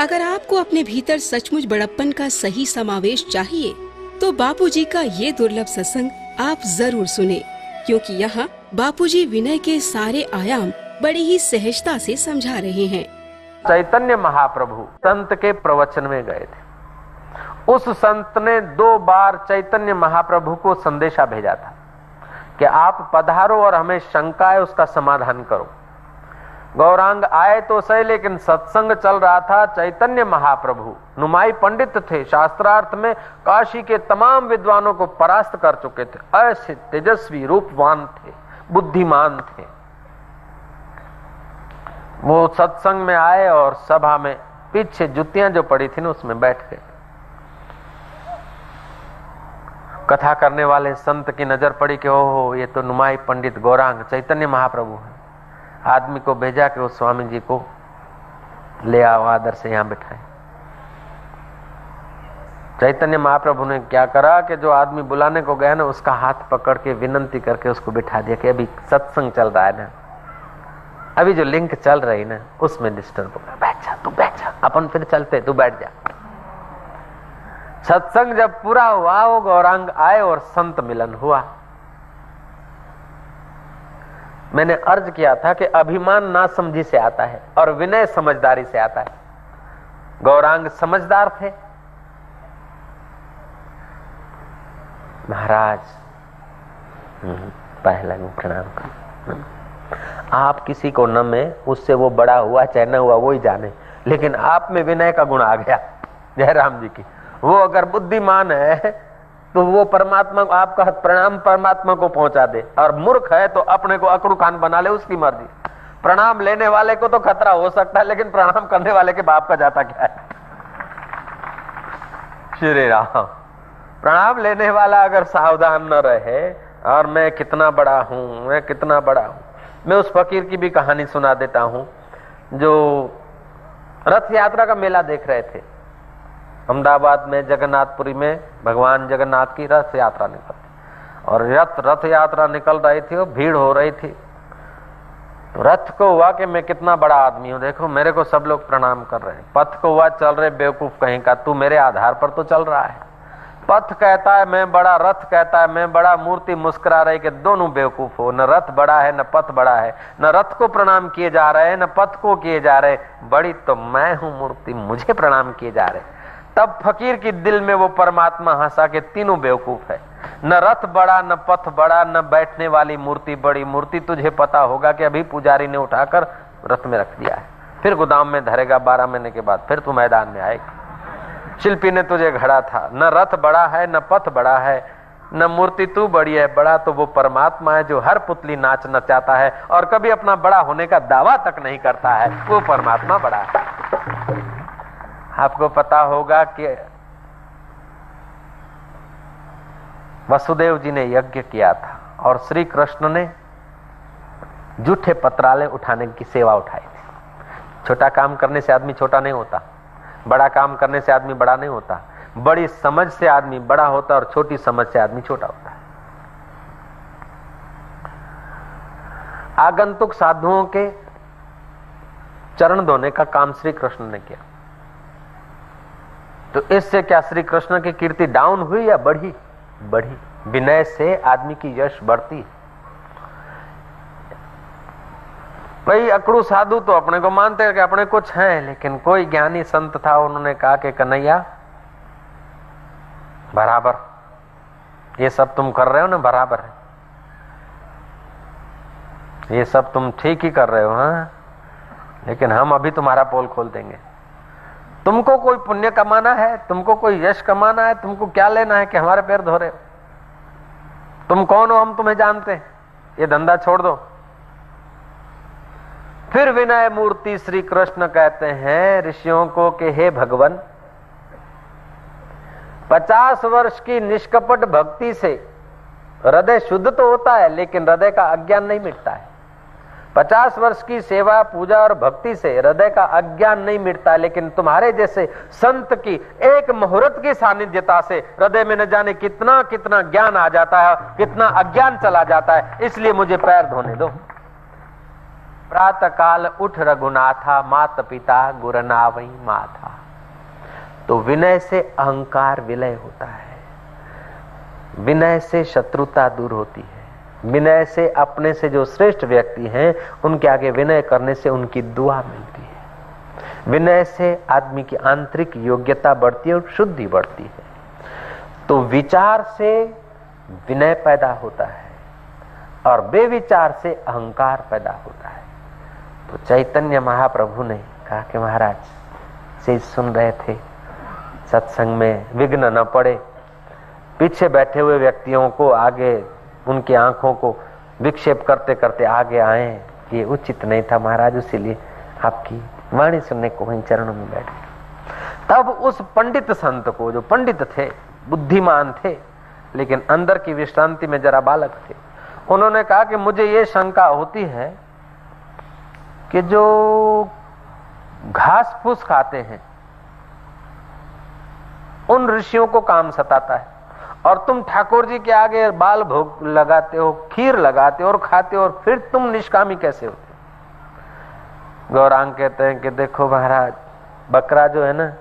अगर आपको अपने भीतर सचमुच बड़प्पन का सही समावेश चाहिए तो बापूजी का ये दुर्लभ सत्संग आप जरूर सुने, क्योंकि यहाँ बापूजी विनय के सारे आयाम बड़ी ही सहजता से समझा रहे हैं। चैतन्य महाप्रभु संत के प्रवचन में गए थे। उस संत ने 2 बार चैतन्य महाप्रभु को संदेशा भेजा था कि आप पधारो और हमें शंका है उसका समाधान करो। गौरांग आए तो सही, लेकिन सत्संग चल रहा था। चैतन्य महाप्रभु नुमाई पंडित थे, शास्त्रार्थ में काशी के तमाम विद्वानों को परास्त कर चुके थे। ऐसे तेजस्वी रूपवान थे, बुद्धिमान थे। वो सत्संग में आए और सभा में पीछे जुतियां जो पड़ी थी ना उसमें बैठ गए। कथा करने वाले संत की नजर पड़ी कि ओहो ये तो नुमाई पंडित गौरांग चैतन्य महाप्रभु है। आदमी को भेजा कि वो स्वामी जी को ले आओ, आदर से यहां बिठाए। चैतन्य महाप्रभु ने क्या करा कि जो आदमी बुलाने को गया ना उसका हाथ पकड़ के विनंती करके उसको बिठा दिया कि अभी सत्संग चल रहा है ना, अभी जो लिंक चल रही ना उसमें डिस्टर्ब होगा, बैठ जा, तू बैठ जा, अपन फिर चलते, तू बैठ जा। सत्संग जब पूरा हुआ वो गौरांग आए और संत मिलन हुआ। मैंने अर्ज किया था कि अभिमान नासमझी से आता है और विनय समझदारी से आता है। गौरांग समझदार थे। महाराज पहला प्रणाम कर, आप किसी को न में उससे वो बड़ा हुआ चाहे न हुआ वो ही जाने, लेकिन आप में विनय का गुण आ गया। जयराम जी की वो अगर बुद्धिमान है तो वो परमात्मा को आपका प्रणाम परमात्मा को पहुंचा दे, और मूर्ख है तो अपने को अकड़ू खान बना ले, उसकी मर्जी। प्रणाम लेने वाले को तो खतरा हो सकता है, लेकिन प्रणाम करने वाले के बाप का जाता क्या है। श्री राम। प्रणाम लेने वाला अगर सावधान न रहे, और मैं कितना बड़ा हूं, मैं कितना बड़ा हूं। मैं उस फकीर की भी कहानी सुना देता हूं जो रथ यात्रा का मेला देख रहे थे। अहमदाबाद में जगन्नाथपुरी में भगवान जगन्नाथ की रथ यात्रा निकलती, और रथ यात्रा निकल रही थी, वो भीड़ हो रही थी। तो रथ को हुआ कि मैं कितना बड़ा आदमी हूं, देखो मेरे को सब लोग प्रणाम कर रहे हैं। पथ को हुआ चल रहे बेवकूफ कहीं का, तू मेरे आधार पर तो चल रहा है। पथ कहता है मैं बड़ा, रथ कहता है मैं बड़ा, मूर्ति मुस्कुरा रही कि दोनों बेवकूफ हो। न रथ बड़ा है न पथ बड़ा है, न रथ को प्रणाम किए जा रहे हैं न पथ को किए जा रहे। बड़ी तो मैं हूं मूर्ति, मुझे प्रणाम किए जा रहे। तब फकीर की दिल में वो परमात्मा हंसा के तीनों बेवकूफ है। न रथ बड़ा, न पथ बड़ा, न बैठने वाली मूर्ति बड़ी। मूर्ति तुझे पता होगा कि अभी पुजारी ने उठाकर रथ में रख दिया है, फिर गोदाम में धरेगा 12 महीने के बाद, फिर तू मैदान में आएगा। शिल्पी ने तुझे घड़ा था। न रथ बड़ा है न पथ बड़ा है, न मूर्ति तू बड़ी है। बड़ा तो वो परमात्मा है जो हर पुतली नाच नचाता है और कभी अपना बड़ा होने का दावा तक नहीं करता है। वो परमात्मा बड़ा है। आपको पता होगा कि वसुदेव जी ने यज्ञ किया था और श्री कृष्ण ने जूठे पत्राले उठाने की सेवा उठाई थी। छोटा काम करने से आदमी छोटा नहीं होता, बड़ा काम करने से आदमी बड़ा नहीं होता। बड़ी समझ से आदमी बड़ा होता है और छोटी समझ से आदमी छोटा होता है। आगंतुक साधुओं के चरण धोने का काम श्री कृष्ण ने किया। तो इससे क्या श्री कृष्ण की कीर्ति डाउन हुई या बढ़ी? बढ़ी। विनय से आदमी की यश बढ़ती। भाई अकड़ू साधु तो अपने को मानते हैं कि अपने कुछ हैं, लेकिन कोई ज्ञानी संत था, उन्होंने कहा कि कन्हैया बराबर ये सब तुम कर रहे हो ना, बराबर है, ये सब तुम ठीक ही कर रहे हो, हाँ, लेकिन हम अभी तुम्हारा पोल खोल देंगे। तुमको कोई पुण्य कमाना है, तुमको कोई यश कमाना है, तुमको क्या लेना है कि हमारे पैर धो रहे हो? तुम कौन हो, हम तुम्हें जानते हैं, ये धंधा छोड़ दो। फिर विनय मूर्ति श्री कृष्ण कहते हैं ऋषियों को कि हे भगवान, 50 वर्ष की निष्कपट भक्ति से हृदय शुद्ध तो होता है, लेकिन हृदय का अज्ञान नहीं मिटता है। 50 वर्ष की सेवा पूजा और भक्ति से हृदय का अज्ञान नहीं मिटता, लेकिन तुम्हारे जैसे संत की एक मुहूर्त की सानिध्यता से हृदय में न जाने कितना कितना ज्ञान आ जाता है, कितना अज्ञान चला जाता है। इसलिए मुझे पैर धोने दो। प्रातः काल उठ रघुनाथा, मात पिता गुर नावई माथा। तो विनय से अहंकार विलय होता है, विनय से शत्रुता दूर होती है, विनय से अपने से जो श्रेष्ठ व्यक्ति हैं उनके आगे विनय करने से उनकी दुआ मिलती है। विनय से आदमी की आंतरिक योग्यता बढ़ती है और शुद्धि बढ़ती है। तो विचार से विनय पैदा होता है और बेविचार से अहंकार पैदा होता है। तो चैतन्य महाप्रभु ने कहा कि महाराज से सुन रहे थे, सत्संग में विघ्न न पड़े, पीछे बैठे हुए व्यक्तियों को आगे उनकी आंखों को विक्षेप करते करते आगे आए, ये उचित नहीं था महाराज, इसीलिए आपकी वाणी सुनने को वहीं चरणों में बैठ गए। तब उस पंडित संत को, जो पंडित थे, बुद्धिमान थे, लेकिन अंदर की विश्रांति में जरा बालक थे, उन्होंने कहा कि मुझे ये शंका होती है कि जो घास फूस खाते हैं उन ऋषियों को काम सताता है, और तुम ठाकुर जी के आगे बाल भोग लगाते हो, खीर लगाते हो और खाते हो, और फिर तुम निष्कामी कैसे होते हो? गौरांग कहते हैं कि देखो महाराज, बकरा जो है ना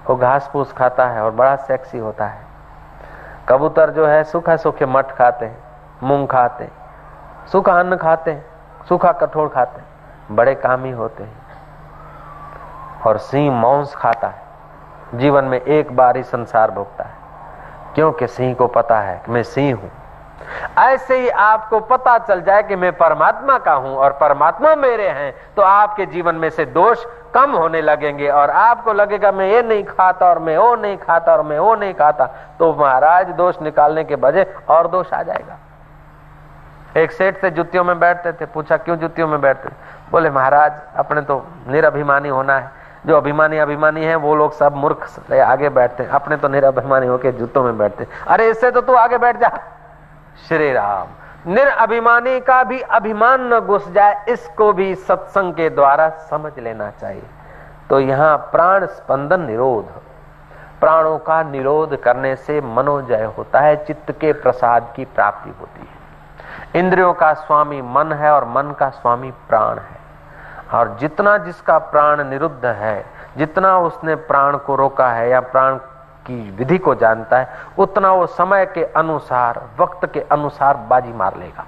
वो घास फूस खाता है और बड़ा सेक्सी होता है। कबूतर जो है सूखा सूखे मठ खाते हैं, मूंग खाते हैं, सूखा अन्न खाते हैं, सूखा कठोर खाते हैं, बड़े कामी होते हैं। और सिंह मांस खाता है, जीवन में एक बार ही संसार भोगता है, क्योंकि सिंह को पता है कि मैं सिंह हूं। ऐसे ही आपको पता चल जाए कि मैं परमात्मा का हूं और परमात्मा मेरे हैं, तो आपके जीवन में से दोष कम होने लगेंगे और आपको लगेगा मैं ये नहीं खाता और मैं वो नहीं खाता और मैं वो नहीं खाता। तो महाराज दोष निकालने के बजाय और दोष आ जाएगा। एक सेठ से जुतियों में बैठते थे, पूछा क्यों जुतियों में बैठते? बोले महाराज अपने तो निरअभिमानी होना है, जो अभिमानी है वो लोग सब मूर्ख से आगे बैठते हैं, अपने तो निरअभिमानी होके जूतों में बैठते हैं। अरे इससे तो तू आगे बैठ जा। श्री राम, निरअभिमानी का भी अभिमान न घुस जाए, इसको भी सत्संग के द्वारा समझ लेना चाहिए। तो यहाँ प्राण स्पंदन निरोध, प्राणों का निरोध करने से मनोजय होता है, चित्त के प्रसाद की प्राप्ति होती है। इंद्रियों का स्वामी मन है और मन का स्वामी प्राण है, और जितना जिसका प्राण निरुद्ध है, जितना उसने प्राण को रोका है या प्राण की विधि को जानता है, उतना वो समय के अनुसार, वक्त के अनुसार बाजी मार लेगा।